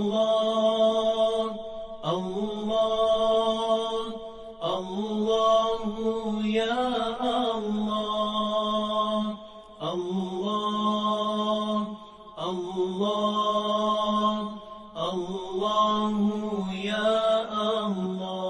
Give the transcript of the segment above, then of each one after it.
الله الله يا الله الله الله الله يا الله.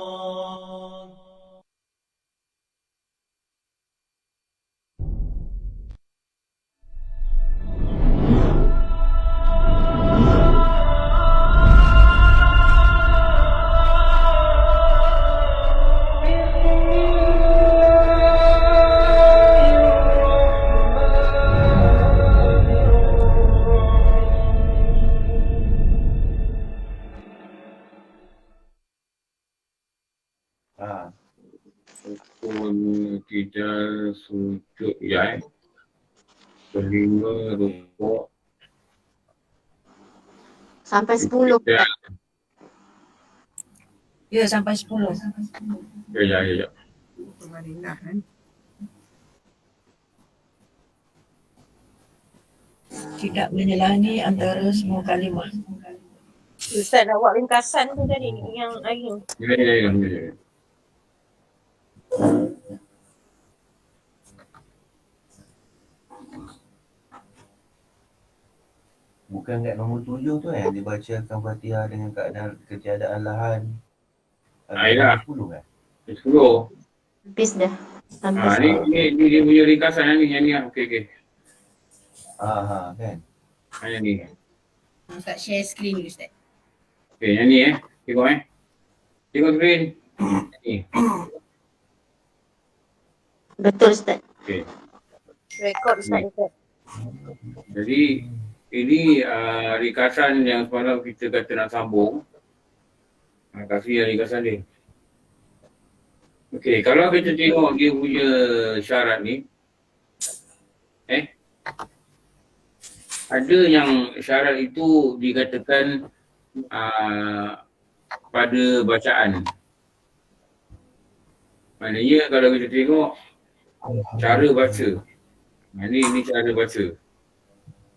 Kita sujud ya. Kelima rukuk. Sampai 10 Ya, Ya, sampai 10. ya. Marinah kan. Tidak menyelani antara semua kalimah. Ustaz nak buat ringkasan tu tadi yang hari ni. Ya. Bukan kat nombor 7 tu yang dibacakan Fatihah dengan keadaan ketiadaan lahan. Ayolah. 10 kan? 10. habis dah. Sampai Ni dia punya ringkasan yang ni lah. Okey. Kan? Yang ni. Ustaz share screen dulu Ustaz. Okey, yang ni Tengok Tengok screen. Ni. betul Ustaz. Okey. Rekod Ustaz Ustaz. Jadi ini ringkasan yang semalam kita kata nak sambung. Kasih yang ringkasan dia. Okey, kalau kita tengok dia punya syarat ni. Ada yang syarat itu dikatakan pada bacaan. Maknanya kalau kita tengok cara baca. Ini cara baca.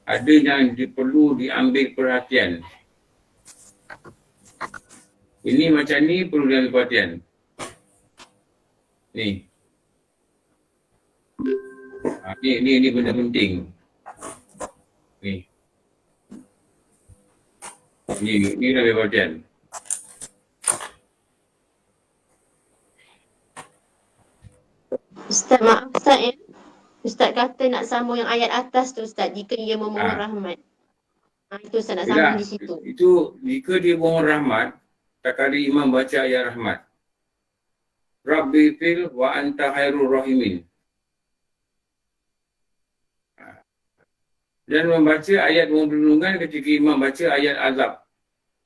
Ada yang perlu diambil perhatian. Ini macam ni perlu diambil perhatian. Ni. Ni benda penting. Ni dah ambil perhatian. Ustaz maaf Ustaz ya. Ustaz kata nak sambung yang ayat atas tu Ustaz, jika ia memohon rahmat. Itu Ustaz nak sambung di situ. Itu jika dia mohon rahmat, tak kali imam baca ayat rahmat. Rabbi fil wa anta khairur rahimin. Dan membaca ayat mohon perlindungan ketika imam baca ayat azab.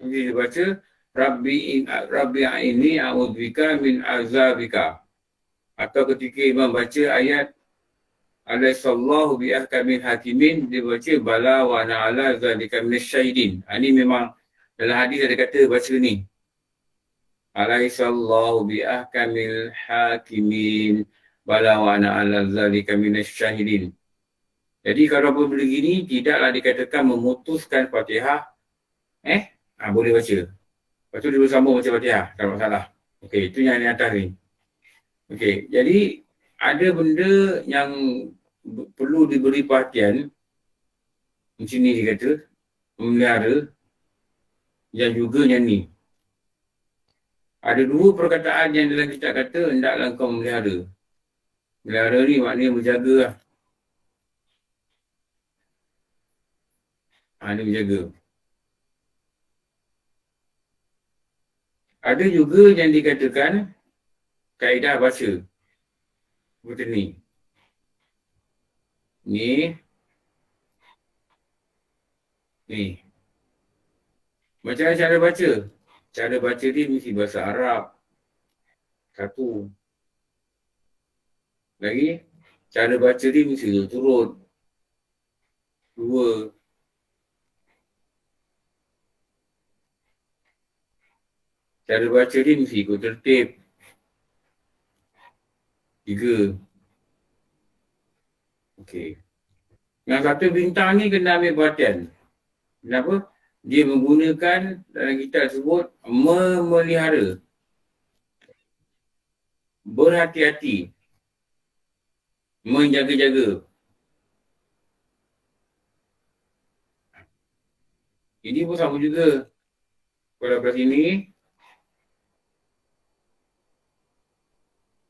Jadi dia baca Rabbi ini a'udzubika min azabika. Atau ketika imam baca ayat Alaihissallahu bi'ahkamil hakimin, dia baca bala wa na'ala zalika minasyahidin. Ini memang dalam hadis ada kata baca ni. Alaihissallahu bi'ahkamil hakimin bala wa na'ala zalika minasyahidin. Jadi kalau benda gini tidaklah dikatakan memutuskan Fatihah. Boleh baca. Lepas tu dia bersambung baca Fatihah, tak masalah. Okey, itu yang di atas ni. Okey, jadi ada benda yang perlu diberi perhatian. Macam ni dia kata, memelihara, yang juga yang ni. Ada dua perkataan yang dalam kitab kata, hendaklah kau memelihara. Memelihara ni maknanya menjaga lah. Dia menjaga. Ada juga yang dikatakan kaedah baca. Seperti ni. Ni. Macam cara baca. Cara baca dia mesti bahasa Arab. Satu. Lagi. Cara baca dia mesti turut. Dua. Cara baca dia mesti ikut tertib. Tiga. Okey. Yang satu bintang ni kena ambil perhatian. Kenapa? dia menggunakan dalam kitab tersebut memelihara, berhati-hati, menjaga-jaga. Ini pun sama juga. Kalau belah sini,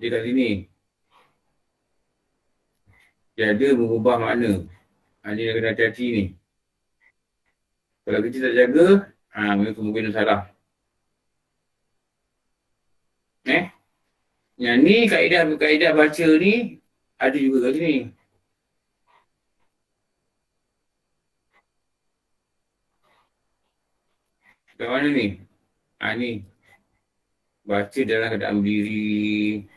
dia kat sini. Dia ada mengubah makna. Dia kena hati-hati ni. Kalau kita tak jaga, mungkin salah. Yang ni kaedah baca ni ada juga kat sini. Kat mana ni? Ni. Baca dalam keadaan berdiri.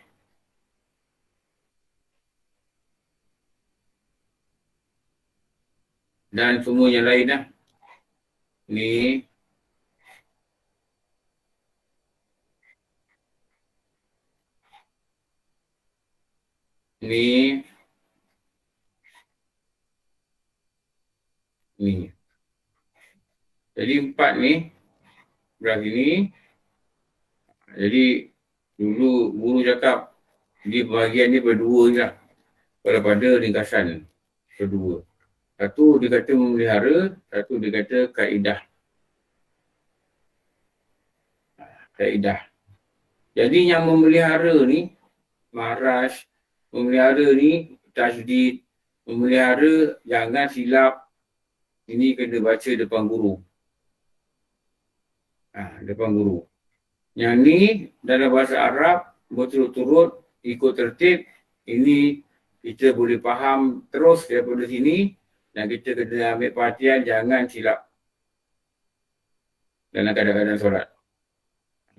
Dan semua yang lain lah. Ni. Ni. Ni. Jadi 4 ni. Belah sini. Jadi dulu guru cakap di bahagian ni berdua je lah. Pada ringkasan berdua. Satu dia kata memelihara, satu dia kata kaedah. Kaedah. Jadi yang memelihara ni, mahraj, memelihara ni tajdid, memelihara jangan silap. Ini kena baca depan guru. Depan guru. Yang ni dalam bahasa Arab berturut-turut ikut tertib. Ini kita boleh faham terus daripada sini dan kita kena ambil perhatian jangan silap dalam kadang-kadang solat.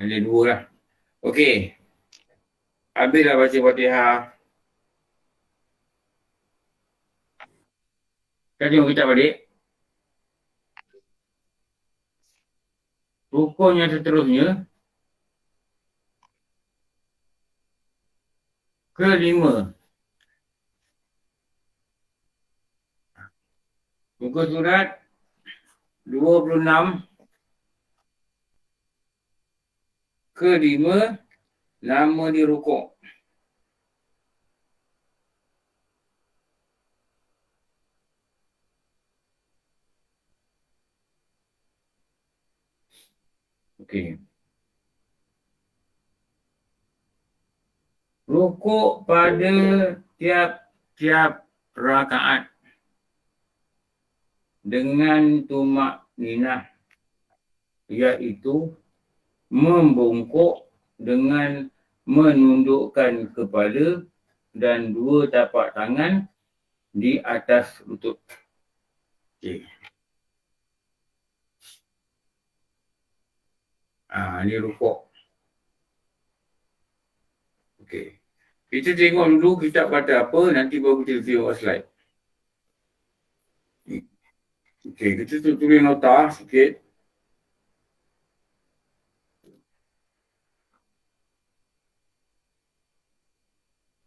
Hanya 2 lah. Okey. Habislah baca Fatihah. Kita tengok kitab balik. Rukun yang seterusnya. Kelima. Muka surat 26. Kelima. Nama dia rukuk. Okey. Rukuk pada tiap-tiap rakaat dengan tumak ninah, iaitu membungkuk dengan menundukkan kepala dan 2 tapak tangan di atas lutut. Okey. Ni rukuk. Okey. Kita tengok dulu kitab kata apa, nanti baru kita tengok slide. Okey, kita tulis nota sikit.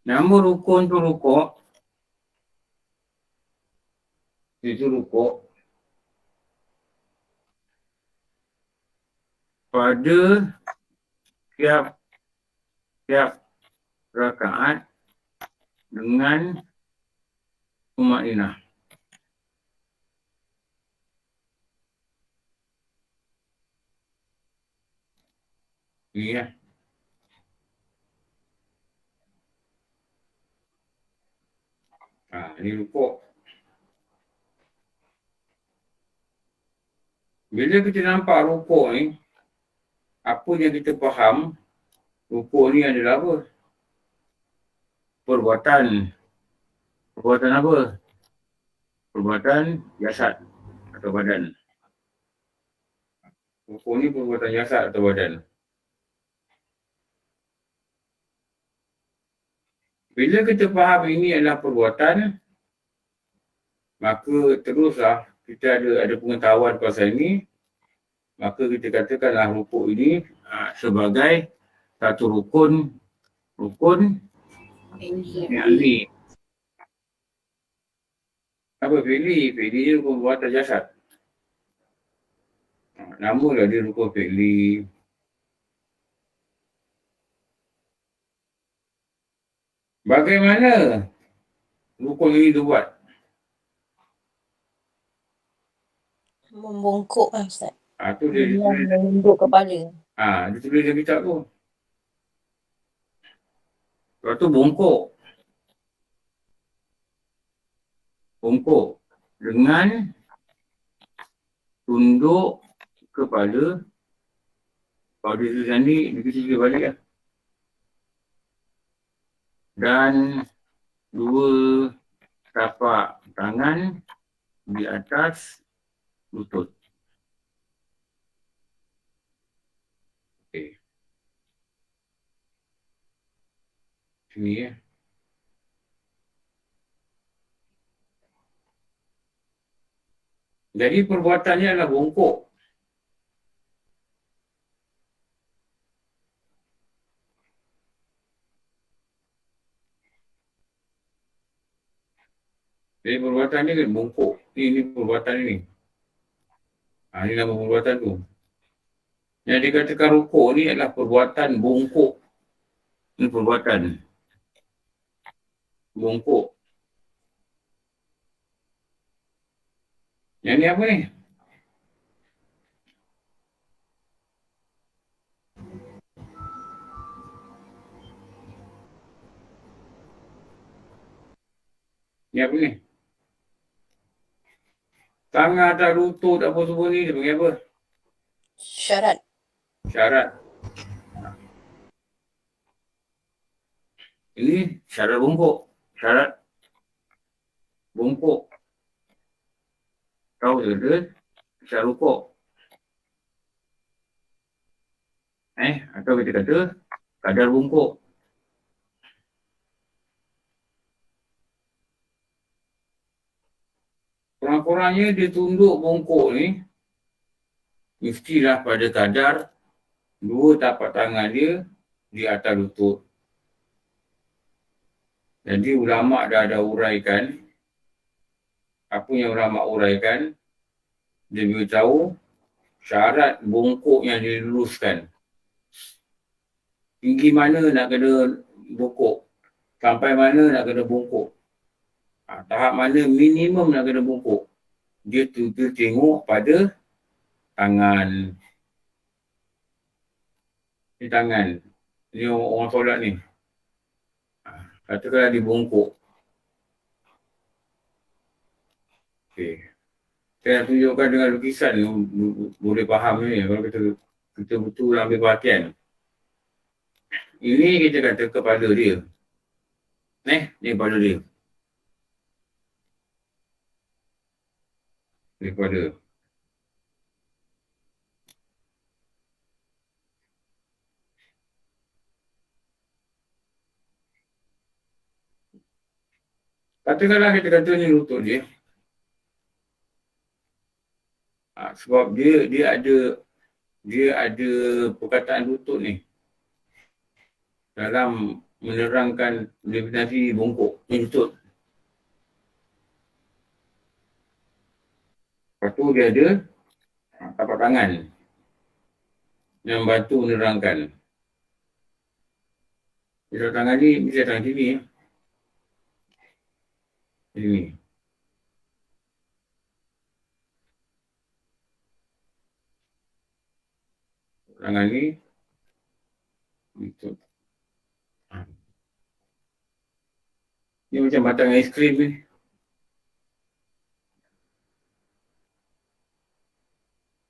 Nama rukun tu rukuk. Itu rukuk. Pada tiap rakaat dengan tumakninah. Ini ya. Ini rukuk. Bila kita nampak rukuk ni, apa yang kita faham, rukuk ni adalah apa? Perbuatan. Perbuatan apa? Perbuatan jasad atau badan. Rukuk ni perbuatan jasad atau badan. Bila kita faham ini adalah perbuatan, maka teruslah kita ada pengetahuan pasal ini, maka kita katakanlah rukuk ini sebagai satu rukun yang ni. Apa fi'li? Fi'li ni rukun perbuatan jasad. Namalah dia rukun fi'li. Bagaimana rukun ini dibuat? Membungkuk lah Ustaz. Tu dia tulis. Menunduk kepala. Dia tulis dalam kitab tu. Lepas tu bongkok. Bongkok. Dengan tunduk kepala. Kalau dia tulis ni, dia kecil balik lah. Dan dua tapak tangan di atas lutut. Okey. Sini ya. Jadi perbuatannya adalah bongkok. Jadi perbuatan ni kan bongkok. Ni perbuatan ni. Ni nama perbuatan tu. Yang dikatakan rukuk ni adalah perbuatan bongkok. Ini perbuatan bongkok. Yang ni apa ni? Ni apa ni? Tangan atas lutut apa semua ni dia panggil apa? Syarat. Syarat. Ini syarat bongkok. Syarat bongkok. Tahu ke dia? Syarat rukuk. Atau kita kata kadar bongkok. Kurang-kurangnya dia tunduk bongkok ni mestilah pada kadar dua tapak tangan dia di atas lutut. Jadi ulama' dah ada uraikan. Apa yang ulama' uraikan, dia beritahu syarat bongkok yang diluluskan. Tinggi mana nak kena bongkok, sampai mana nak kena bongkok. Tahap mana minimum nak kena bongkok. Dia tengok pada tangan. Ni tangan. Ni orang solat ni. Katakanlah dia bongkok. Okey. Saya nak tunjukkan dengan lukisan ni, boleh faham ni. Kalau kita betul ambil perhatian. Ini kita kata kepala dia. Ni kepala dia. Ni kepala. Katakanlah kita kata ni lutut dia. Sebab dia ada perkataan lutut ni. Dalam menerangkan definisi bongkok. Ni lutut. Lepas tu dia ada tapak tangan yang bantu menerangkan. Tapak tangan ni bisa tangan sini. Sini. Tangan ni lutut. Ni macam batang aiskrim ni.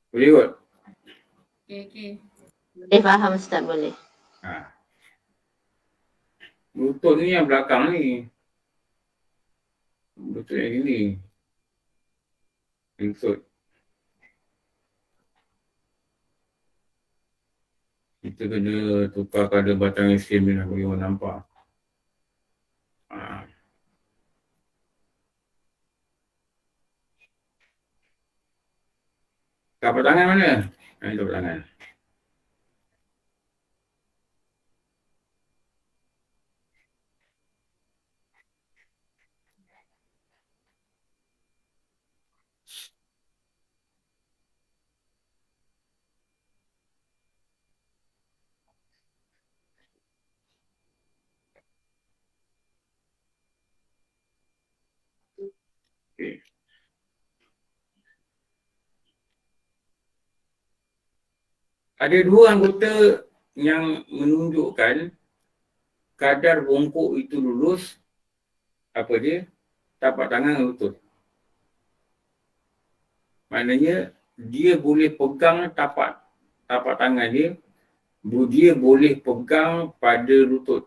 Boleh kot? Boleh faham Ustaz, boleh. Lutut ni yang belakang ni. Lutut yang ini. Lutut. Kita kena tukar pada batang aiskrim ni lah bagi orang nampak. Tapak tangan mana? Ini tapak tangan. Ada dua anggota yang menunjukkan kadar bongkok itu lurus, apa dia? Tapak tangan lutut. Maknanya dia boleh pegang tapak tangan dia, dia boleh pegang pada lutut.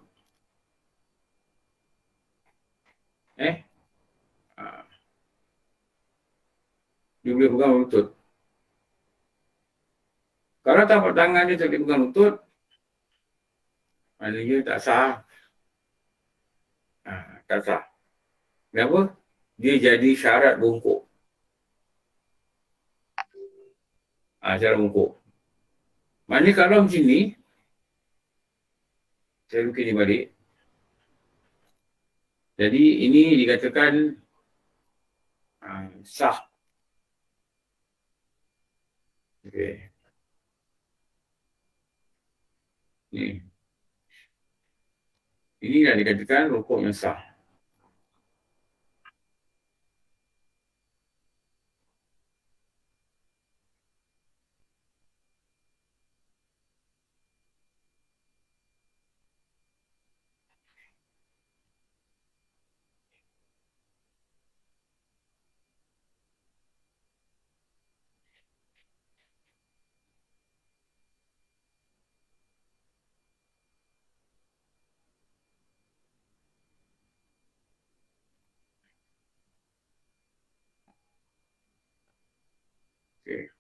Dia boleh pegang lutut. Kalau tapak tangan dia tak boleh pegang lutut, maknanya tak sah. Tak sah. Kenapa? Dia jadi syarat bongkok. Syarat bongkok. Maknanya kalau macam ni, saya lukis ni balik. Jadi ini dikatakan sah. Okey. Ni. Inilah dikatakan rukuk yang sah. Okey.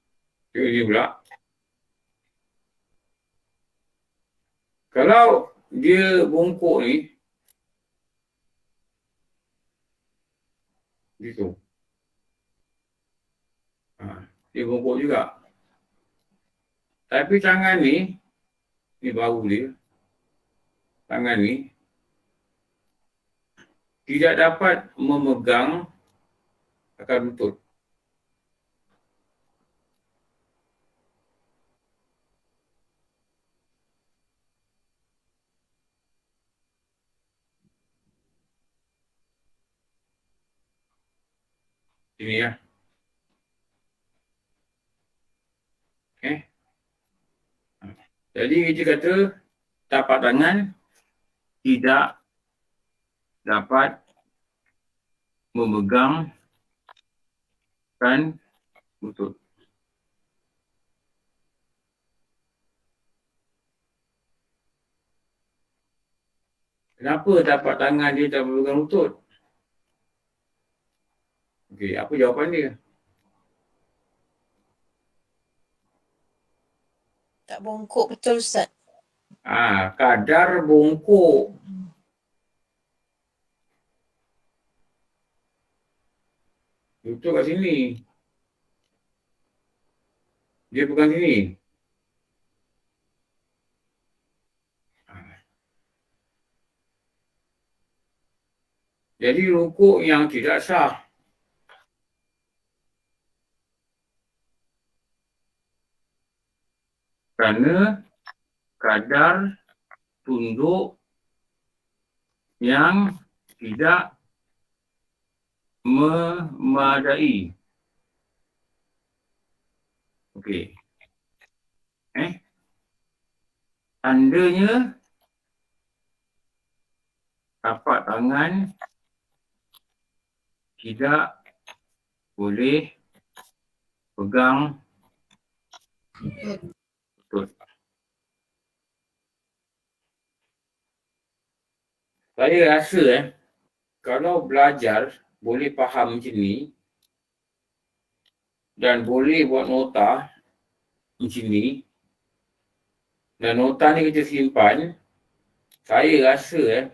Ini pula. Kalau dia bongkok ni, gitu. Dia bongkok juga. Tapi tangan ni bahu dia. Tangan ni tidak dapat memegang akar lutut. Ini ya. Okey. Jadi kita kata tapak tangan tidak dapat memegang kan lutut. Kenapa tapak tangan dia tak memegang lutut? Okey, apa jawapan dia? Tak bongkok betul Ustaz. Kadar bongkok. Lutut kat sini. Dia pegang sini. Jadi rukuk yang tidak sah. Kerana kadar tunduk yang tidak memadai. Okey. Tandanya tapak tangan tidak boleh pegang lutut. Saya rasa kalau belajar boleh faham macam ni dan boleh buat nota macam ni dan nota ni kita simpan, saya rasa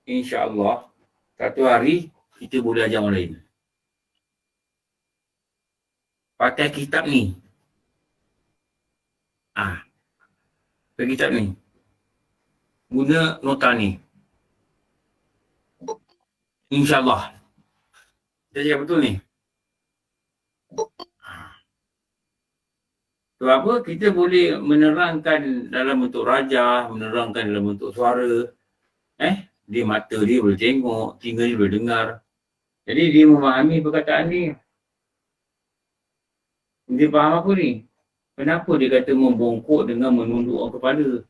insya-Allah satu hari kita boleh ajar orang lain. Pakai kitab ni. Pakai kitab ni. Guna nota ni. InsyaAllah. Saya cakap betul ni. Sebab apa? Kita boleh menerangkan dalam bentuk rajah, menerangkan dalam bentuk suara. Dia mata dia boleh tengok, telinga dia boleh dengar. Jadi dia memahami perkataan ni. Dia faham apa ni? Kenapa dia kata membongkok dengan menundukkan kepala?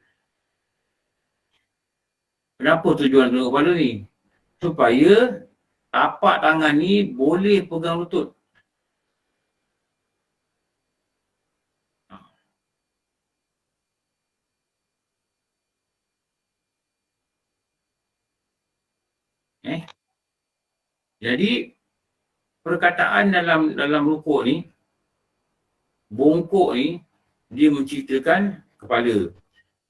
Kenapa tujuan tunduk kepala ni? Supaya tapak tangan ni boleh pegang lutut. Jadi perkataan dalam rukuk ni, bongkok ni, dia menceritakan kepala.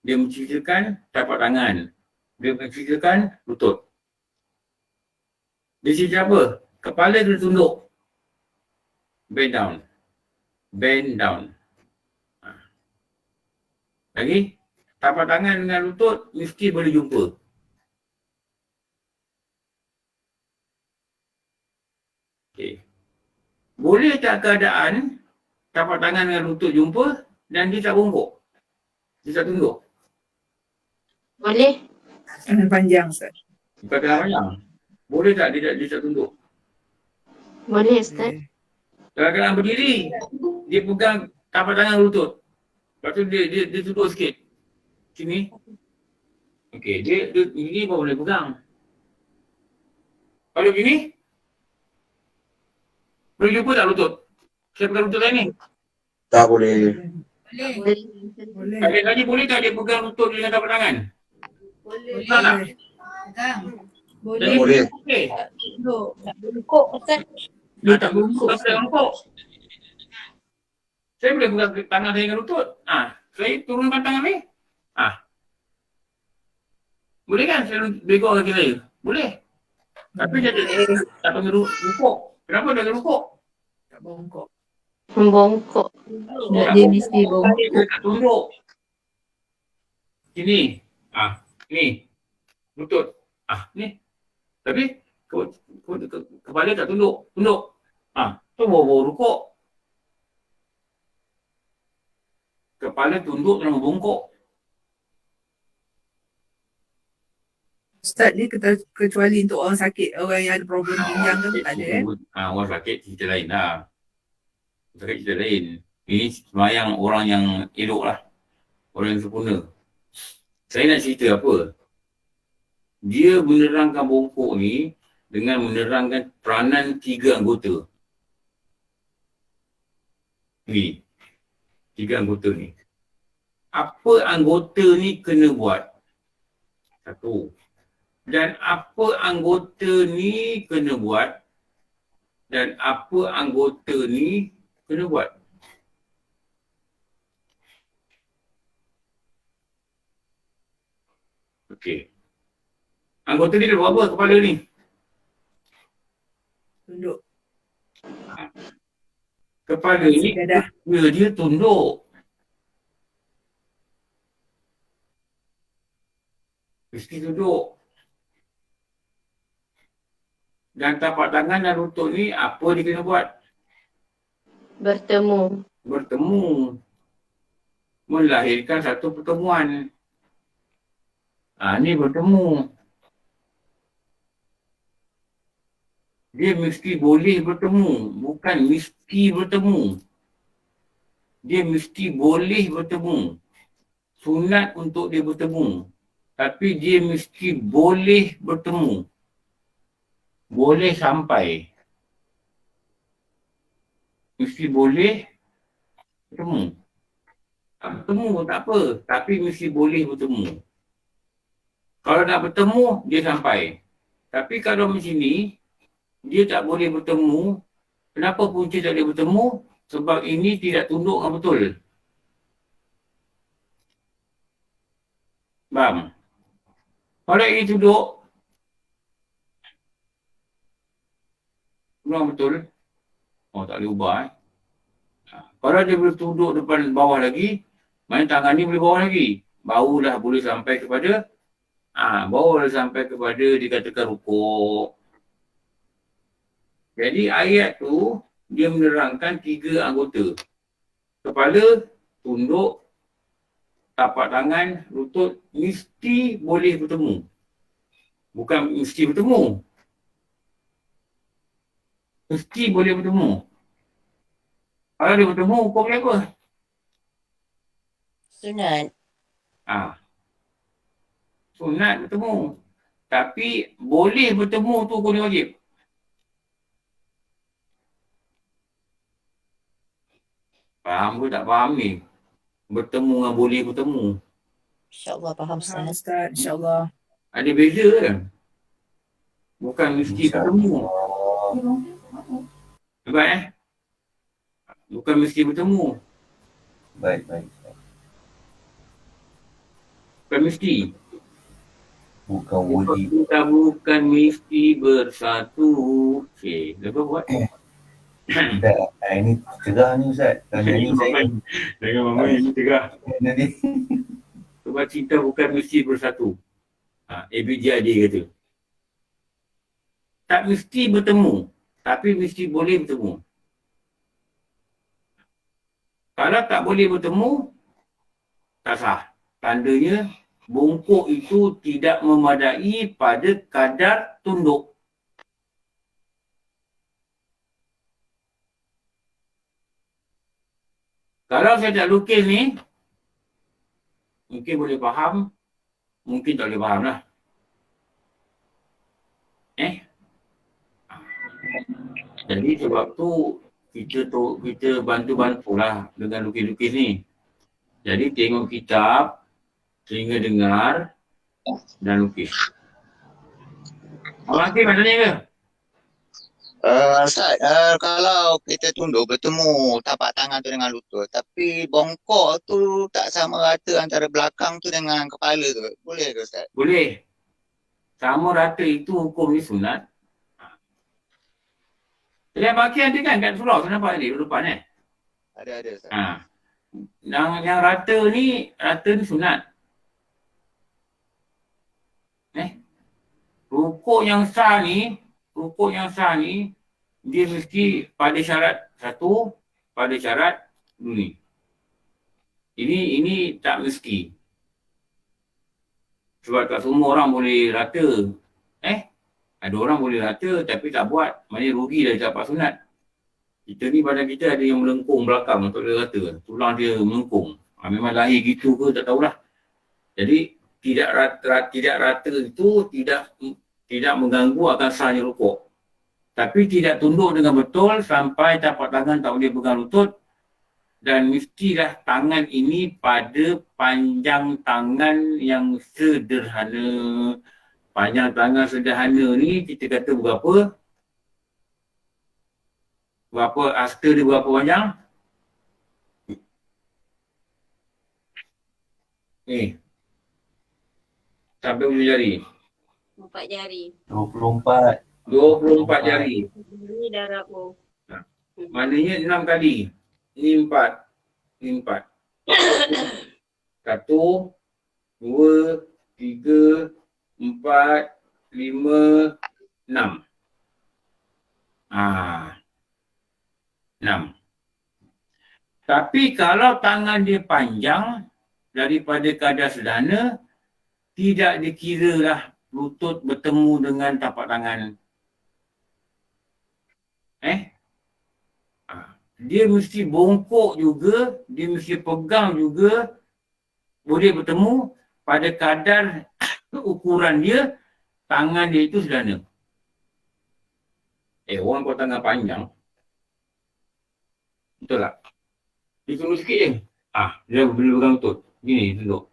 Dia menceritakan tapak tangan. Dia menceritakan lutut. Dia cerita apa? Kepala dia tunduk. Bend down. Bend down. Lagi, tapak tangan dengan lutut mesti boleh jumpa. Okay. Boleh tak keadaan tapak tangan dengan lutut jumpa dan dia tak bongkok? Dia tak tunduk? Boleh? Tangan panjang, Ustaz. Bukan tangan panjang. Boleh tak dia tak tunduk? Boleh Ustaz. Kadang-kadang berdiri, dia pegang tapak tangan lutut. Lepas tu dia tunduk sikit. Sini. Okey, dia ini pun boleh pegang. Kalau gini, boleh jumpa tak lutut? Saya pegang lutut saya ni. Tak boleh. Boleh. Boleh. Boleh. Sekali lagi boleh tak dia pegang lutut dengan tapak tangan? Boleh. Tak nak? Pegang. Boleh. Jadi, Boleh. okey. Duduk. Bungkuk Ustaz. Dia tak bungkuk. Tak boleh bongkok. Saya boleh pegang tangan saya dengan lutut. Saya turunkan tangan ni. Boleh kan saya begor kaki saya? Boleh. Tapi dia tak panggil rukuk. Kenapa dia rukuk? Tak bongkok. Membongkok. Dia mesti bongkok. Dia tak tunduk. Sini. Ni. Lutut. Ni. Tapi kepala tak tunduk. Tunduk. Tu bawa rukuk. Kepala tunduk dan membongkok. Ustaz, ni kecuali untuk orang sakit, orang yang ada problem pinggang ke tak ada Orang sakit cerita lain lah. Sakit cerita lain. Ini semayang orang yang elok lah. Orang yang sempurna. Saya nak cerita apa? Dia menerangkan bongkok ni dengan menerangkan peranan 3 anggota. Ni. 3 anggota ni. Apa anggota ni kena buat? 1. Dan apa anggota ni kena buat? Dan apa anggota ni kena buat? Okey. Anggota ni dia buat apa kepala ni? tunduk. Kepala ni Dadah. dia tunduk. Mesti tunduk. Dan tapak tangan dan lutut ni apa dia kena buat? Bertemu. Bertemu. Melahirkan satu pertemuan. Ni bertemu. Dia mesti boleh bertemu. Bukan mesti bertemu. Dia mesti boleh bertemu. Sunat untuk dia bertemu. Tapi dia mesti boleh bertemu. Boleh sampai. Mesti boleh bertemu. Tak bertemu pun tak apa. Tapi mesti boleh bertemu. Kalau nak bertemu, dia sampai. Tapi kalau macam ni, dia tak boleh bertemu. Kenapa punca tak boleh bertemu? Sebab ini tidak tunduk dengan betul. Faham? Kalau ini tunduk, memang betul. Tak boleh ubah. Kalau dia boleh tunduk depan bawah lagi, main tangan ni boleh bawah lagi. Barulah boleh sampai kepada barulah sampai kepada dikatakan rukuk. Jadi ayat tu dia menerangkan 3 anggota. Kepala, tunduk, tapak tangan, lutut mesti boleh bertemu. Bukan mesti bertemu. Mesti boleh bertemu. Kalau dia bertemu, hukum dia apa? Sunat. Sunat bertemu. Tapi boleh bertemu tu hukum dia wajib. Faham ke tak faham ni? Bertemu dengan boleh bertemu. InsyaAllah faham Faham Ustaz. Ustaz, insyaAllah. Ada beza kan? Bukan mesti bertemu. Hebat Bukan mesti bertemu. Baik. Bukan mesti. Bukan wajib. Kita bukan mesti bersatu. Okey, lepas buat. Tak, ini cerah ni Ustaz. Kalau ni saya Jangan mama ini tegak. nanti Sebab cinta bukan mesti bersatu. ABJD kata. Tak mesti bertemu. Tapi mesti boleh bertemu. Kalau tak boleh bertemu, tak sah. Tandanya, bongkok itu tidak memadai pada kadar tunduk. Kalau saya tak lukis ni, mungkin boleh faham, mungkin tak boleh faham lah. Jadi sebab tu kita bantu-bantulah dengan lukis-lukis ni. Jadi tengok kitab, sehingga dengar dan lukis. Abang Hakim ada tanya ke? Ustaz, kalau kita tunduk bertemu tapak tangan tu dengan lutut, tapi bongkok tu tak sama rata antara belakang tu dengan kepala tu. Boleh ke Ustaz? Boleh. Sama rata itu hukum ni sunat. Jadi Abang Hakim ada kan kat surau tu nampak tadi depan Ada Ustaz. Yang rata ni sunat. Rukuk yang sah ni, dia mesti pada syarat satu, pada syarat ni. Ini tak mesti. Sebab tak semua orang boleh rata. Ada orang boleh rata tapi tak buat. Maknanya rugi dah dapat sunat. Kita ni badan kita ada yang melengkung belakang, tak boleh rata. Tulang dia melengkung. Memang lahir gitu ke tak tahulah. Jadi tidak rata itu tidak mengganggu akan sahnya rukuk. Tapi tidak tunduk dengan betul sampai tapak tangan tak boleh pegang lutut. Dan mestilah tangan ini pada panjang tangan yang sederhana. Panjang tangan sederhana ni kita kata berapa? Asta dia berapa panjang? Ni. Sampai ujung jari. 4 jari. 24. 24 jari. Ini darab pun. Maknanya 6 kali. Ini 4. Ini 4. 1, 2, 3, 4, 5, 6. 6. Tapi kalau tangan dia panjang daripada kadar sederhana, tidak dikiralah lutut bertemu dengan tapak tangan. Dia mesti bongkok juga, dia mesti pegang juga, boleh bertemu pada kadar ukuran dia, tangan dia itu sederhana. Orang buat tangan panjang. Betul tak? Dia tunduk sikit je. Dia boleh pegang lutut. Gini, tunduk.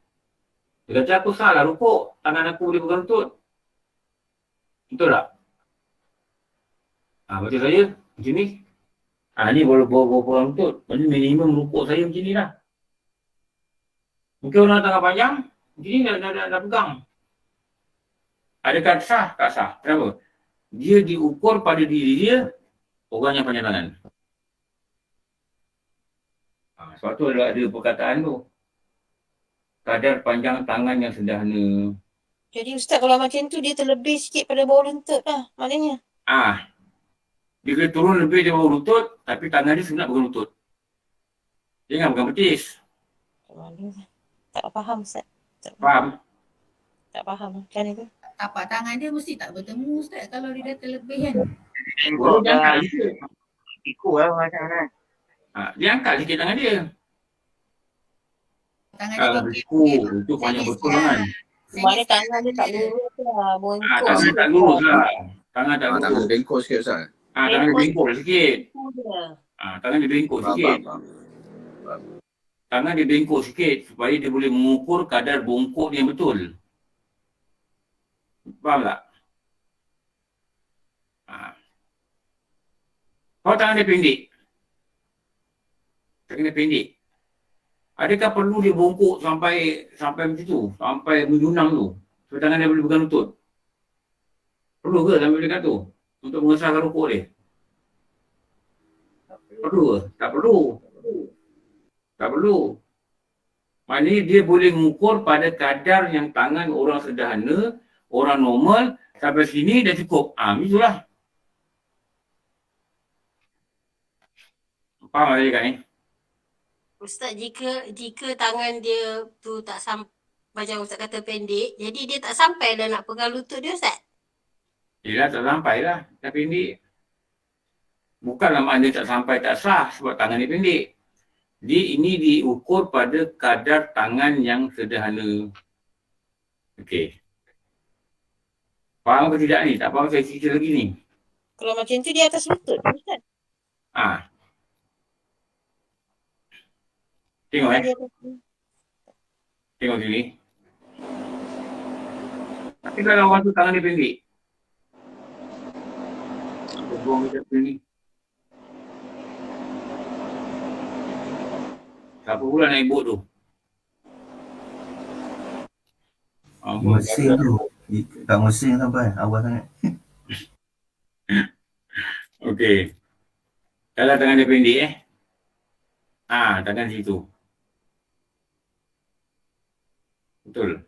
Dia kata aku salah rukuk, tangan aku boleh pegang lutut. Betul tak? Macam saya, macam ni. Ni baru pegang lutut. Maksudnya minimum rukuk saya macam ni lah. Mungkin orang tangan panjang, macam ni dah pegang. Adakah sah? Tak sah. Kenapa? Dia diukur pada diri dia, orang yang panjang tangan. Sebab tu ada perkataan tu. Kadar panjang tangan yang sederhana. Jadi Ustaz kalau macam tu dia terlebih sikit pada bawah lutut lah maknanya. Dia kena turun lebih dari bawah lutut, tapi tangan dia sunat pegang lutut. Jangan pegang betis. Tak faham Ustaz. Faham? Tak faham. Macam mana tu? Tapak tangan dia mesti tak bertemu Ustaz kalau dia dah terlebih kan. Dia angkat sikit. Ikut lah macam mana. Dia angkat sikit tangan dia. tangan dia Kalau bengkok. berikut, itu banyak betul kan. Mana tangan dia tak lurus lah. Bongkok. Tangan tak lurus lah. Tangan tak Tangan lurus. dia bengkok sikit Ustaz. Tangan dia bengkok sikit. Dia. Tangan dia bengkok Faham, sikit. faham, faham. Tangan dia bengkok sikit supaya dia boleh mengukur kadar bongkok dia yang betul. Faham tak? Kalau tangan dia pendek. Tangan dia pendek. Adakah perlu dia bongkok sampai macam tu? Sampai menjunang tu? Supaya tangan dia boleh pegang lutut? Perlu ke sampai dekat tu? Untuk mengesahkan rokok dia? Perlu ke? Tak perlu. Tak perlu. Maknanya dia boleh mengukur pada kadar yang tangan orang sederhana, orang normal, sampai sini dah cukup. Itulah. Faham tak cakap ni? Ustaz, jika tangan dia tu tak sampai, macam Ustaz kata pendek, jadi dia tak sampai dah nak pegang lutut dia, Ustaz? Yelah, tak sampai lah. Dah pendek. Bukanlah maknanya tak sampai tak sah sebab tangan dia pendek. Ini diukur pada kadar tangan yang sederhana. Okey. Faham ke tidak ni? Tak faham saya cerita lagi ni. Kalau macam tu dia atas lutut. Ustaz. Tengok Dia atas lutut. Tengok sini. Tapi kalau orang tu tangan dia pendek. Apa buang macam ni? Siapa pula naik bot tu? Mesin tu. Tak mesin sampai. Awal sangat. Okey. Kalau tangan dia pendek tangan situ. Betul.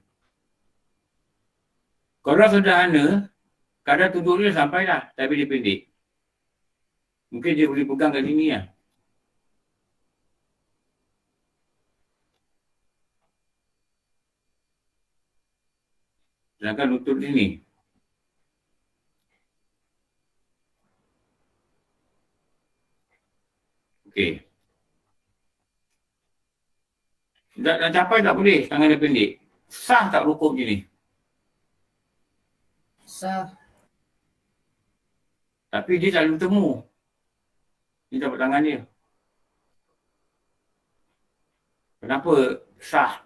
Kalau sederhana, kadar tuduk dia sampai lah, tapi dia pendek. Mungkin dia boleh pegang kat sini lah. Sedangkan lutut sini. Okey. Dah capai tak boleh, tangan dia pendek. Sah tak rukuk macam ni? Sah. Tapi dia tak boleh bertemu. Ni dapat tangan dia. Kenapa sah?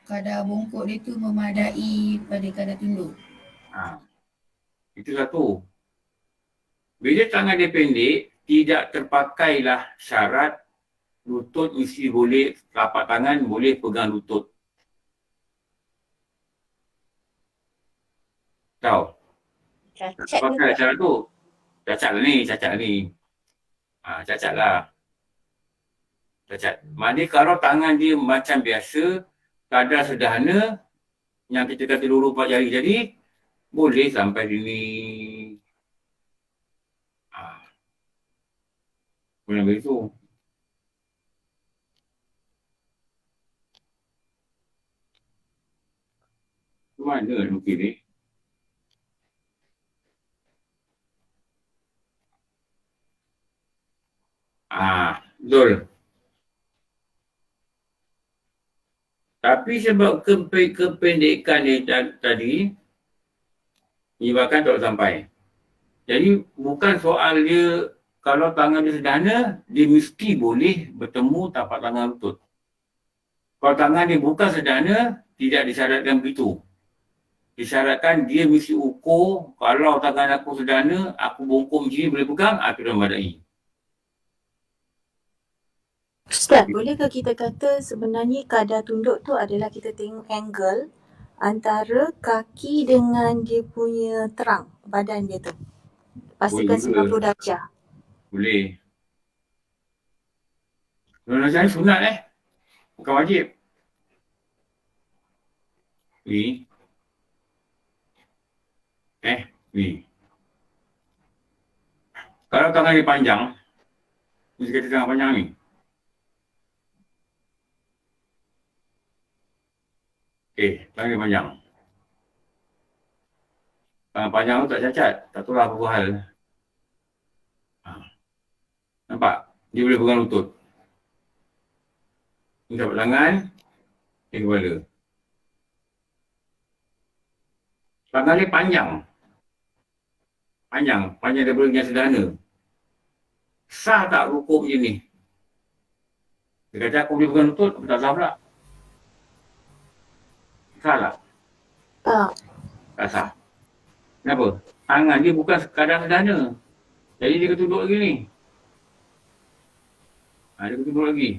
Kadar bongkok dia tu memadai pada kadar tunduk. Itu satu. Bila tangan dia pendek, tidak terpakailah syarat lutut mesti boleh, telapak tangan boleh pegang lutut. Tahu? Cacat Pakai juga. syarat tu. Cacat lah ni. Cacat lah. Cacat. Maknanya kalau tangan dia macam biasa, kadar sederhana, yang kita kata luru 4 jari jadi, boleh sampai sini. Boleh begitu. Mana mungkin ni? Betul. Tapi sebab kependekan dia tadi, menyebabkan tak sampai. Jadi bukan soal dia, kalau tangan dia sederhana, dia mesti boleh bertemu tapak tangan lutut. Kalau tangan dia bukan sederhana, tidak disyaratkan begitu. Disyaratkan dia mesti ukur, kalau tangan aku sederhana, aku bongkok macam ni boleh pegang, aku dah memadai. Ustaz, bolehkah kita kata sebenarnya kadar tunduk tu adalah kita tengok angle antara kaki dengan dia punya terang badan dia tu. Pastikan Boleh 90 darjah. Boleh. Sunat sunat bukan wajib. Ni. Ni. Kalau tangan dia panjang, mesti kata tangan panjang ni. Tangan dia panjang. Tangan panjang tu tak cacat, tak tahu lah apa hal. Nampak? Dia boleh pegang lutut. Telapak tangan, di kepala. Tangan dia panjang. Panjang daripada yang sederhana. Sah tak rukuk macam ni? Dia kata aku boleh pegang lutut, aku tak sah pula. Sah tak? Tak. Tak sah. Kenapa? Tangan dia bukan sekadar sederhana. Jadi dia kena tunduk lagi ni. Dia kena tunduk lagi.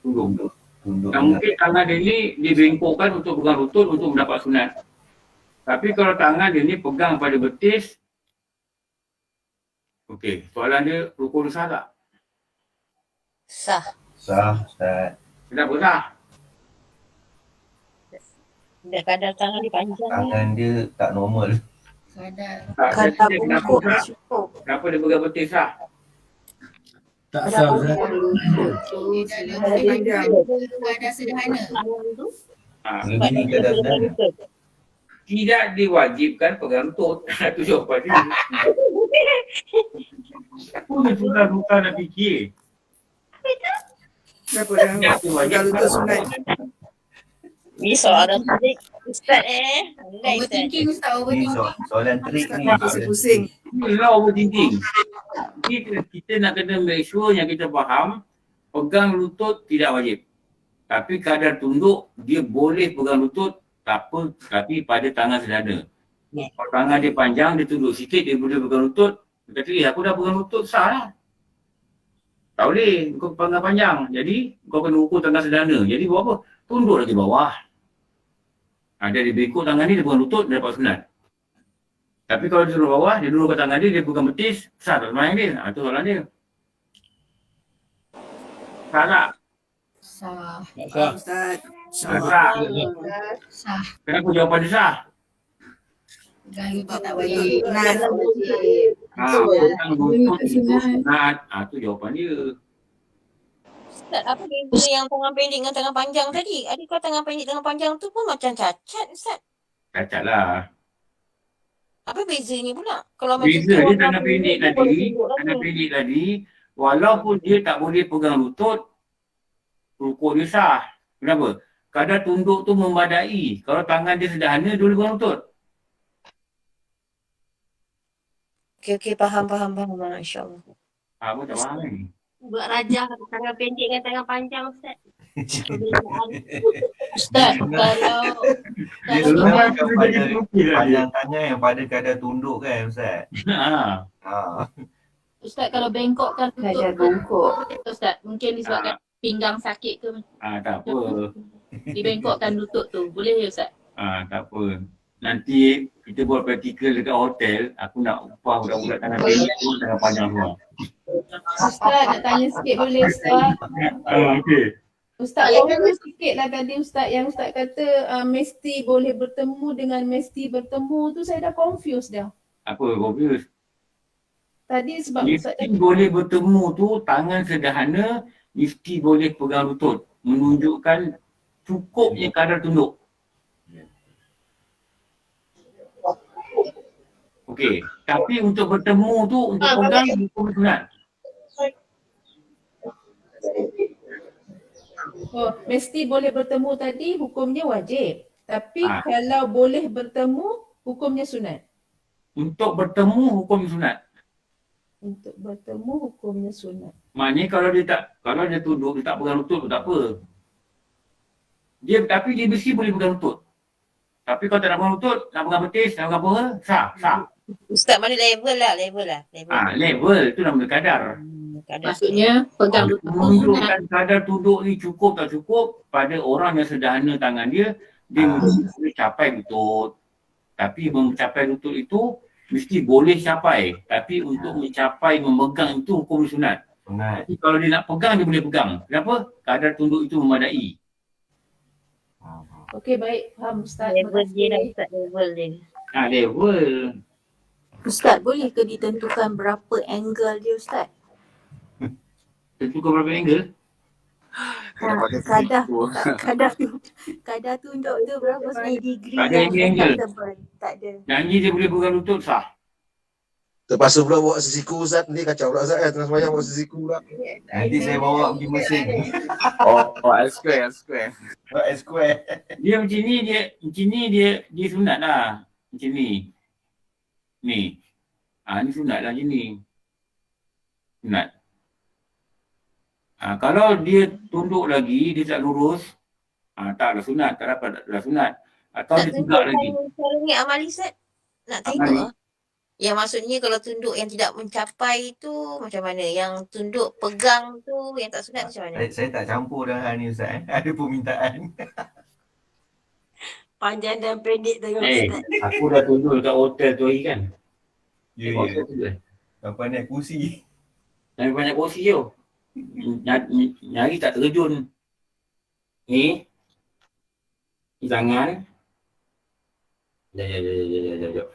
Tunduk. Dan mungkin tangan dia ni dibengkokkan untuk pegang lutut untuk mendapat sunat. Tapi kalau tangan dia ni pegang pada betis, okey, soalan dia rukun sah tak? Sah. Sah, Ustaz. Kenapa sah? Dia kadar tangan dia panjang ni. Tangan dia tak normal. Kadar. Kadar Dia kenapa bungkuk sah? cukup. Kenapa dia pegang betis sah? Tak Kadar sah Ustaz. Di kadar sederhana. Lebih ni kadar sederhana. Tidak diwajibkan pegang lutut. Itu jawapan dia. Apa dia susah-susah nak fikir? Kenapa dah Tidak pegang lutut sunat? Ni soalan trik Ustaz Andai Ustaz. Overthinking Ustaz, Ni overthinking. soalan trik ni. Pusing-pusing. Inilah overthinking. Kita nak kena make sure yang kita faham pegang lutut tidak wajib. Tapi kadar tunduk dia boleh pegang lutut tak apa, tapi pada tangan sederhana. Kalau tangan dia panjang, dia tunduk sikit, dia boleh pegang lutut. Dia kata, aku dah pegang lutut, sah lah. Tak boleh, kau pegang panjang. Jadi, kau kena ukur tangan sederhana. Jadi, buat apa? Tunduk lagi bawah. Dia bengkok tangan ni, dia pegang lutut, dia dapat sunat. Tapi kalau dia turun bawah, dia turunkan tangan dia, dia pegang betis, sah tak semayang dia? Itu soalan dia. Sah tak? Sah. Tak sah. Ustaz. Sah. Sah. Kenapa jawapan dia sah? Pegang lutut tak wajib. Sunat. Pegang lutut itu sunat. Itu jawapan dia. Ustaz, apa beza yang tangan pendek dengan tangan panjang tadi? Adakah tangan pendek tangan panjang tu pun macam cacat Ustaz? Cacat lah. Apa bezanya pula? Kalau macam Beza dia tangan pendek tadi, walaupun dia tak boleh pegang lutut, rukuk dia sah. Kenapa? Kadar tunduk tu memadai. Kalau tangan dia sederhana, dia boleh pegang lutut. Okey, faham. Masya-Allah. Apa tak faham ni? Buat rajah tangan pendek dengan tangan panjang Ustaz. Ustaz, kalau Dia sebenarnya panjang tangan yang pada kadar tunduk kan Ustaz? Ustaz kalau bengkokkan Kadar lutut bungkuk. Ustaz, mungkin disebabkan pinggang sakit ke Tak apa. dibengkokkan lutut tu. Boleh ya Ustaz? Tak apa. Nanti kita buat praktikal dekat hotel, aku nak upah budak-budak tangan pendek tu tangan panjang semua. Ustaz nak tanya sikit boleh Ustaz? Okey. Ustaz confuse sikit lah tadi Ustaz yang Ustaz kata mesti boleh bertemu dengan mesti bertemu tu saya dah confuse dah. Apa confuse? Tadi sebab Ustaz Mesti boleh bertemu tu tangan sederhana mesti boleh pegang lutut. Menunjukkan cukupnya kadar tunduk. Okey, tapi untuk bertemu tu untuk pegang hukum sunat. oh, mesti boleh bertemu tadi hukumnya wajib. Tapi kalau boleh bertemu hukumnya sunat. Untuk bertemu hukum sunat. Untuk bertemu hukumnya sunat. Maknanya kalau dia tunduk, dia tak pegang lutut, tak apa. Tapi dia mesti boleh pegang lutut. Tapi kalau tak nak pegang lutut, nak pegang betis, nak pegang apa, sah. Ustaz mana level lah. Level tu nama kadar. Maksudnya pegang lutut tu sunat. Menunjukkan kadar tunduk ni cukup tak cukup pada orang yang sederhana tangan dia boleh capai lutut. Tapi mencapai lutut itu mesti boleh capai. Tapi untuk mencapai memegang itu hukum sunat. Tapi kalau dia nak pegang, dia boleh pegang. Kenapa? Kadar tunduk itu memadai. Okey baik, faham Ustaz. Level dia lah Ustaz, level dia. Level. Ustaz, boleh ke ditentukan berapa angle dia Ustaz? Tentukan berapa angle? Kadar tunduk tu berapa sebenarnya degree Tak ada yang angle. acceptable? Tak ada. Janji dia boleh pegang lutut, sah. Terpaksa pula bawa sesiku Ustaz. Ni kacau pula Ustaz tengah sembahyang bawa sesiku pula. Nanti saya bawa pergi mesin. L square. Square. Dia macam ni dia sunat lah. Macam ni. Ni. Ni sunat lah macam ni. Sunat. Kalau dia tunduk lagi, dia tak lurus, taklah sunat, tak dapat dah sunat. Atau Tak dia tunduk tegak lagi. cara ni amali Ustaz. Nak Amali. tengok. Yang maksudnya kalau tunduk yang tidak mencapai tu macam mana? Yang tunduk pegang tu yang tak sunat macam mana? Saya tak campur dengan hal ni Ustaz. Ada permintaan. Panjang dan pendek tengok Ustaz. Aku dah tunduk dekat hotel tu hari kan. Ya. Hotel tu kan. Sampai naik kursi. Naik banyak kursi tu. Nyari tak terjun. Ni tangan. Jap.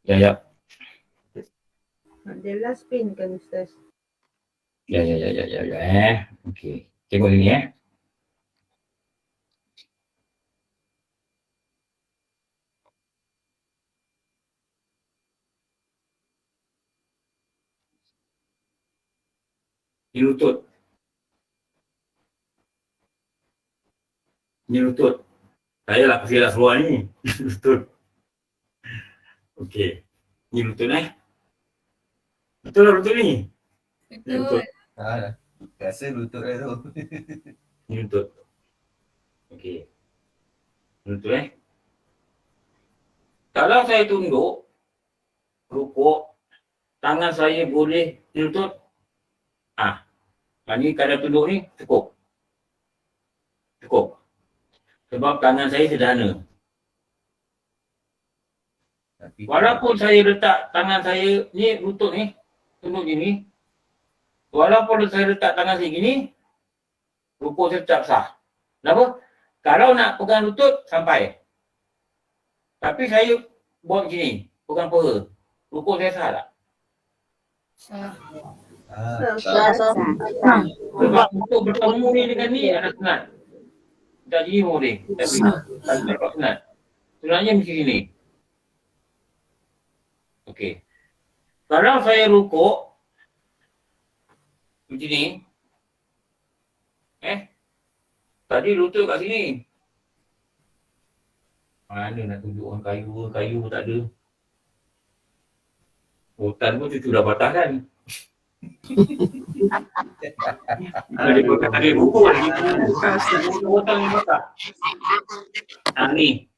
Ya. Ada last pin kan Ustaz? Ya. Okey. Tengok ni Ni lutut. Saya lah kasih lah seluar ni. Lutut. Okey. Ni lutut Betul lah lutut ni? Betul. Rasa lutut dah tu. Ni lutut. Okey. Lutut Kalau saya tunduk, rukuk, tangan saya boleh ni lutut. Ni kadang tunduk ni cukup. Sebab tangan saya sederhana. Walaupun saya letak tangan saya ni, lutut ni, tunduk gini. Walaupun saya letak tangan saya gini, rukuk saya tetap sah. Kenapa? Kalau nak pegang lutut, sampai. Tapi saya buat macam ni, pegang paha. Rukuk saya sah tak? Sah. Sebab untuk bertemu ni dengan ni ada sunat. Tak gini pun boleh. Tapi tak dapat sunat. Sunatnya mesti gini. Okey. Kalau saya rukuk macam ni. Tadi lutut kat sini. Mana nak tunjuk orang kayu pun tak ada. Hutan pun cucu dah patah kan. Dia bukan ada buku lagi. Hutan yang patah. Ni.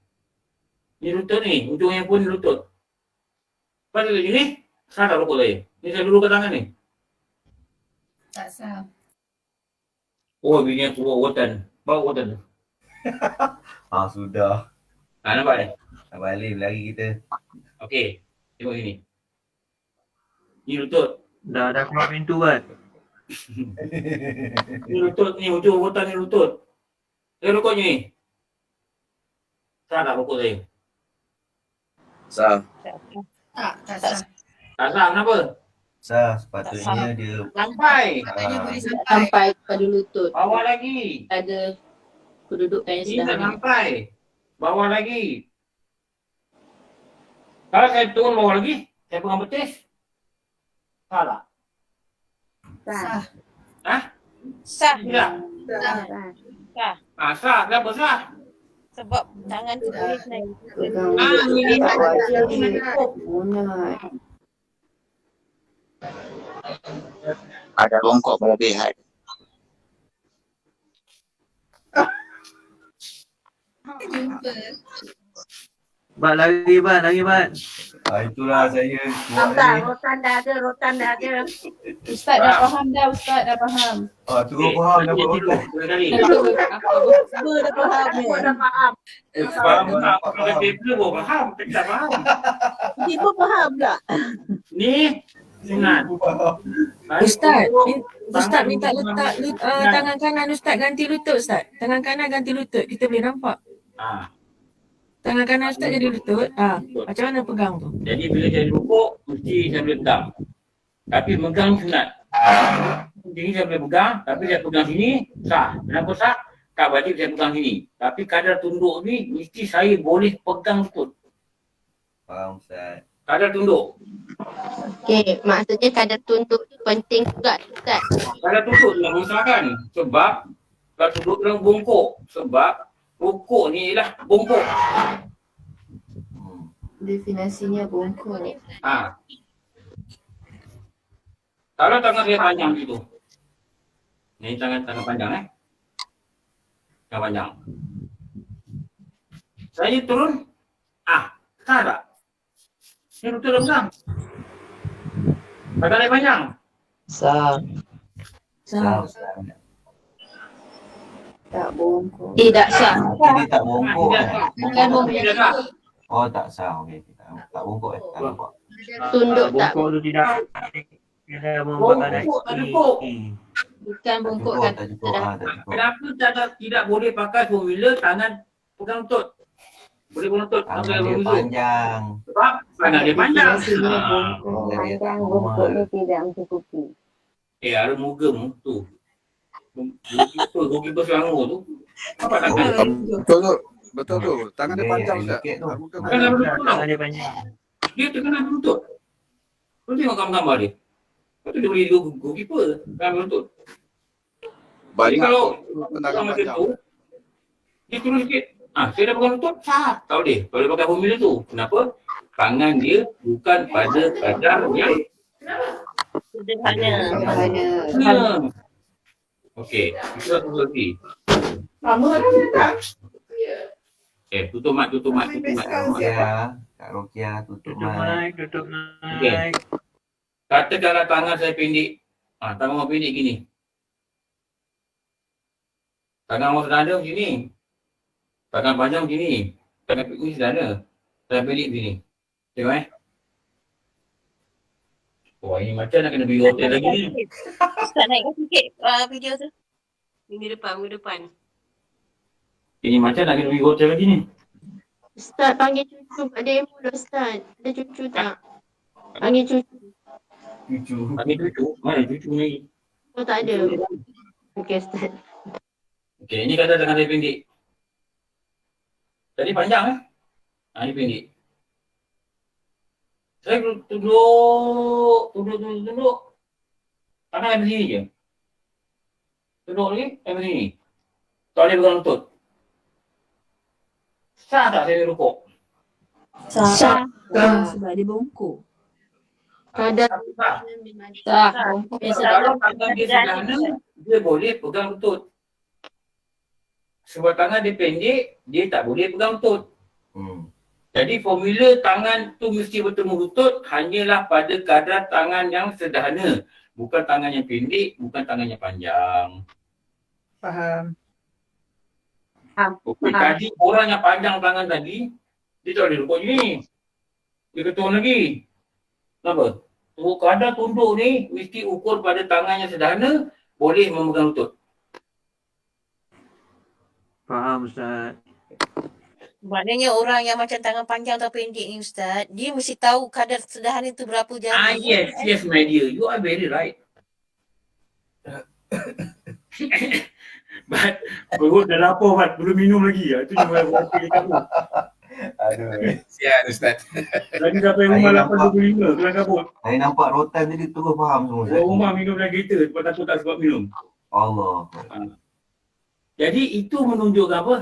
Ni lutut ni. Ujungnya pun lutut. Lepas tu ni, sah tak rukuk saya? Ni saya dulu kat tangan ni. Tak sah. Oh, bini aku bawa hutan. Bawa hutan tu. Sudah. Nampak ni? Nak balik lagi kita. Okey. Tengok sini. Ni lutut. Dah keluar pintu kan? Ni lutut ni, ujung hutan ni lutut. Saya rukuk ni. Sah tak rukuk saya? Sah. Tak sah. Tak sah, kenapa? Sah, sepatutnya dia Sampai. Katanya boleh sampai. Sampai pada lutut. Bawah lagi. Ada kedudukan yang Ni tak sederhana. sampai. Bawah lagi. Kalau saya turun bawah lagi, saya pegang betis. Salah. Sah. Sah. Tidak. Sah. Sah. Kenapa sah? Sebab tangan tu boleh naik. Ini tak wajib. Ada bongkok berlebihan. Jumpa. Lari bat. itulah saya buat ni. Rotan dah ada. Ustaz dah faham dah, Ustaz dah faham. Terus faham dah buat otak. Semua dah faham ni. Faham tak? Kalau paper pun faham. Tak faham. Tiba faham tak? Ni sunat. Ustaz minta letak tangan kanan Ustaz ganti lutut Ustaz. Tangan kanan ganti lutut. Kita boleh nampak. Tangan kanan Ustaz jadi lutut. Macam mana pegang tu? Jadi bila jadi rukuk, mesti sambil letak. Tapi megang sunat. Sini saya boleh pegang, tapi saya pegang sini, sah. Kenapa sah? Tak wajib saya pegang sini. Tapi kadar tunduk ni, mesti saya boleh pegang betul. Faham Ustaz. Kadar tunduk. Okey, maksudnya kadar tunduk tu penting juga, Ustaz. Kadar tunduk tu nak usahakan. Sebab, kadar tunduk dalam bongkok. Sebab, rukuk ni ialah bongkok. Definisinya bongkok ni. Kalau tangan saya panjang gitu. Ni tangan panjang Tangan panjang. Saya turun. Sah tak? Ini betul tak pegang? Tangan saya panjang. Sah. Sah. Tak bongkok. Tidak sah. Ini tak bongkok. Bukan bongkok. Oh tak sah. Okey. Tak bongkok Tak nampak. Tunduk tak? Bongkok tu tidak. Bongkok tak cukup. Bukan bongkok Tak cukup. Kenapa tidak boleh pakai formula tangan pegang lutut? Boleh pegang lutut. Tangan dia panjang. Sebab tangan dia panjang. Panjang bongkok dia tidak mencukupi. Ada mugam tu. Goalkeeper Selangor tu. Apa tangan? Betul tu. Tangan dia panjang Ustaz. Tangan dia panjang. Dia terkena berlutut. Kau tengok gambar dia. Lepas tu dia boleh dua goalkeeper dalam berlutut. Jadi kalau macam tu, dia turun sikit. Saya dah pegang lutut, sah. Tak boleh. Kalau dia pakai formula tu. Kenapa? Tangan dia bukan pada kadar yang sederhana. Okey, itu satu lagi. Tutup mic. Kak Rokia, tutup mic. Okay. Katakanlah tangan saya pendek. Tangan orang pendek gini. Tangan orang sederhana macam ni. Tangan panjang macam ni. Tangan ni sederhana. Tangan pendek macam ni. Tengok Wah, ini macam nak kena beli hotel lagi ni. Ustaz naikkan sikit video tu. Minggu depan. Ini macam nak kena beli hotel lagi ni. Ustaz panggil cucu kat demo dah Ustaz. Ada cucu tak? Panggil cucu. Panggil cucu? Mana cucu ni? Oh tak ada. Okey Ustaz. Okey, ini kata tangan saya pendek. Tadi panjang ini pendek. Saya tunduk. Tangan yang sini je. Tunduk lagi, yang sini. Tak boleh pegang lutut. Sah tak saya rukuk? Sah. Sebab dia bongkok. Kadar Sah. Kalau tangan dia sederhana, dia boleh pegang lutut. Sebab tangan dia pendek, dia tak boleh pegang lutut. Jadi formula tangan tu mesti bertemu lutut hanyalah pada kadar tangan yang sederhana. Bukan tangan yang pendek, bukan tangan yang panjang. Faham. Okey, tadi orang yang panjang tangan tadi, dia tak boleh rukuk ni. Dia ketua lagi. Kenapa? Kadar tunduk ni mesti ukur pada tangan yang sederhana, boleh memegang lutut. Faham Ustaz. Maknanya orang yang macam tangan panjang atau pendek ni Ustaz, dia mesti tahu kadar sederhana tu berapa jari. Yes my dear, you are very right. But perut dah lapar Mat, belum minum lagi. Itu yang wakil kamu. Aduh. Sian Ustaz. Lagi sampai rumah 8.25 kelang kabut. Saya nampak rotan tadi terus faham semua. Bawa rumah minum dalam kereta sebab takut tak sebab minum. Allah. Jadi itu menunjukkan apa?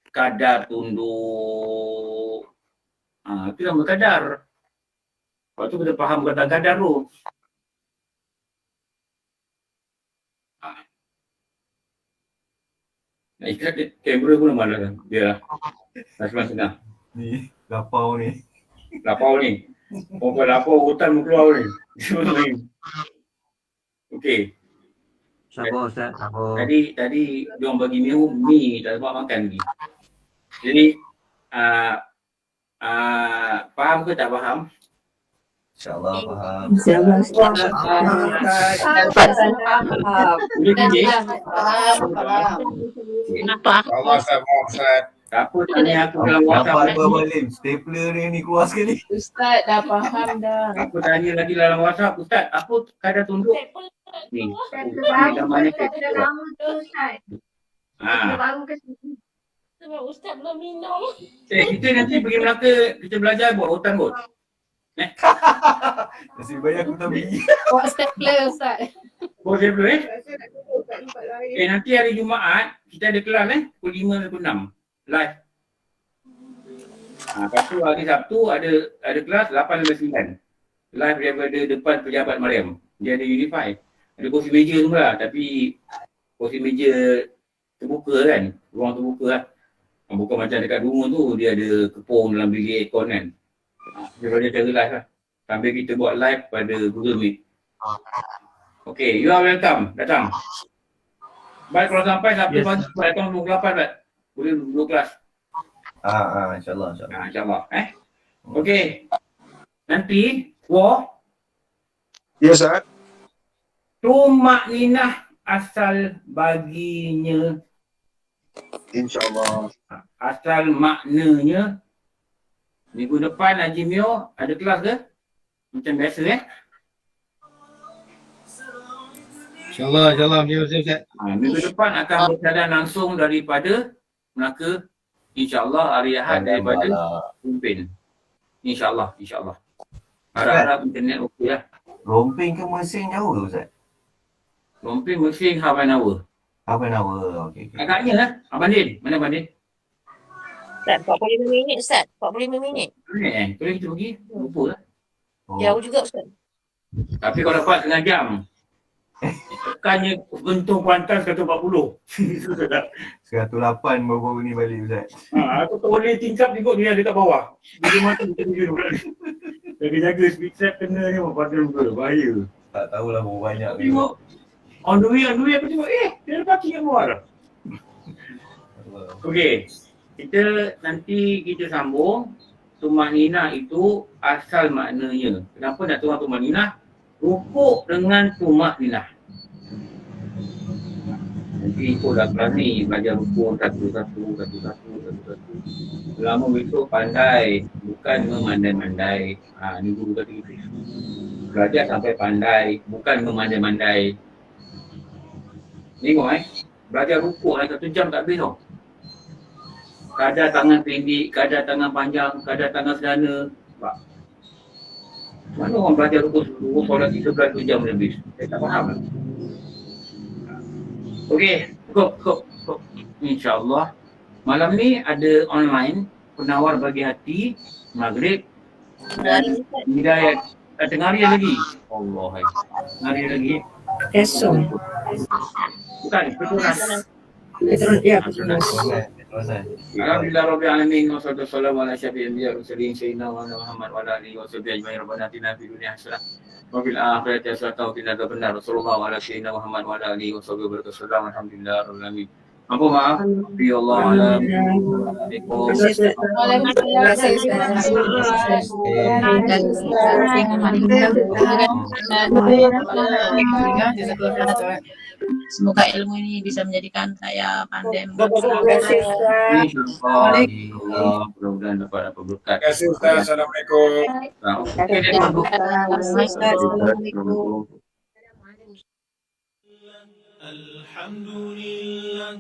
Kadar tunduk. Itu nama kadar. Lepas tu kita faham kata kadar tu. Nak ikat kamera pun malas kan. Biarlah. Nasib senang. Ni, lapau ni. Orang lapau hutan pun keluar ni. Okey. Sabar Ustaz, sabar. Tadi dia orang bagi mi tak sempat makan lagi. Jadi faham ke tak faham? InsyaAllah faham. InsyaAllah. Boleh kerja? Nampak? Allah Ustaz. Tak apa, tanya aku dalam WhatsApp Nampak lagi. Abang Lim, stapler dia ni keluar sekali. Ustaz dah faham dah. Aku tanya lagi dalam WhatsApp, Ustaz, apa kadar tunduk? Ni, ni gambarnya Stapler lama tu Ustaz. Stapler baru ke Sebab Ustaz belum minum. kita nanti pergi Melaka, kita belajar buat hutan bot. Nasib baik aku tak pergi. Buat stapler Ustaz. Buat stapler nanti hari Jumaat, kita ada kelas pukul 5 atau 6. Live. Lepas tu hari Sabtu ada kelas 8 sampai 9. Live daripada depan Pejabat Mariam. Dia ada Unify. Ada kursi meja semua lah. Tapi kursi meja terbuka kan. Ruang terbuka lah. Bukan macam dekat rumah tu, dia ada kepung dalam bilik aircon kan. Dia boleh cara live lah. Sambil kita buat live pada Google Meet. Okay, you are welcome. Datang. Baik, kalau sampai Sabtu pagi, datang 28 Bat. Boleh duduk kelas. InsyaAllah. InsyaAllah. Okay. Nanti, Ya, Ustaz. Tumak Ninah asal baginya, InsyaAllah. asal maknanya. Minggu depan Haji Mio ada kelas ke? Macam biasa InsyaAllah. Ustaz. Minggu depan akan berjalan langsung daripada Melaka. InsyaAllah hari Ahad daripada Rompin. InsyaAllah. Harap-harap internet okey lah. Rompin ke Mersing jauh ke Ustaz? Rompin Mersing half an hour. Okey. Agaknya lah. Abang Din. Mana Abang Din? Ustaz, 45 minit Ustaz. 45 minit. Kalau kita pergi, lupa lah. Jauh juga Ustaz. Tapi kalau dapat setengah jam. Tekannya bentung pantas 140. 108 baru ni balik Ustaz. Aku tak boleh tingkap tengok dia dekat bawah. Dia mati kita tuju pula. Jaga speed trap kena ni pada muka. Bahaya. Tak tahulah berapa banyak. Tengok. On the way aku tengok dia ada parking kat bawah dah. Okey. Kita sambung. Tumak Ninah itu asal maknanya. Kenapa nak tumak Tumak Ninah? Rukuk dengan Tumak Ninah. Nanti ikutlah kelas ni, belajar rukuk satu-satu. Lama besok pandai, bukan memandai-mandai. Ni guru kata gitu. Belajar sampai pandai, bukan memandai-mandai. Tengok belajar rukuk 1 jam tak habis tau. Kadar tangan pendek, kadar tangan panjang, kadar tangan sederhana. Mana orang belajar rukuk solat 13 jam lebih? Saya tak faham lah. Okey, cukup. InsyaAllah. Malam ni ada online, penawar bagi hati, maghrib. Hidayat. Tengah hari lagi. Allah. Tengah hari lagi. Esok. Bukan, Petronas. Petronas. Alhamdulillah Rabbil Alamin. Wassalamualaikum ala syafi'il anbiya wa mursalin sayyidina Muhammad wa ala alihi wa sahbihi ajma'in. Rabbana atina fid dunya hasanah wa fil akhirati hasanah wa qina adzabannar. Sallallahu ala sayyidina Muhammad wa ala alihi wa sahbihi wasallam. Alhamdulillah Rabbil Alamin. Ampun maaf. Bi Allah alam. Semoga ilmu ini bisa menjadikan saya pandai. Mudah-mudahan dapat apa berkat. Terima kasih Ustaz. Assalamualaikum. Assalamualaikum. Alhamdulillah.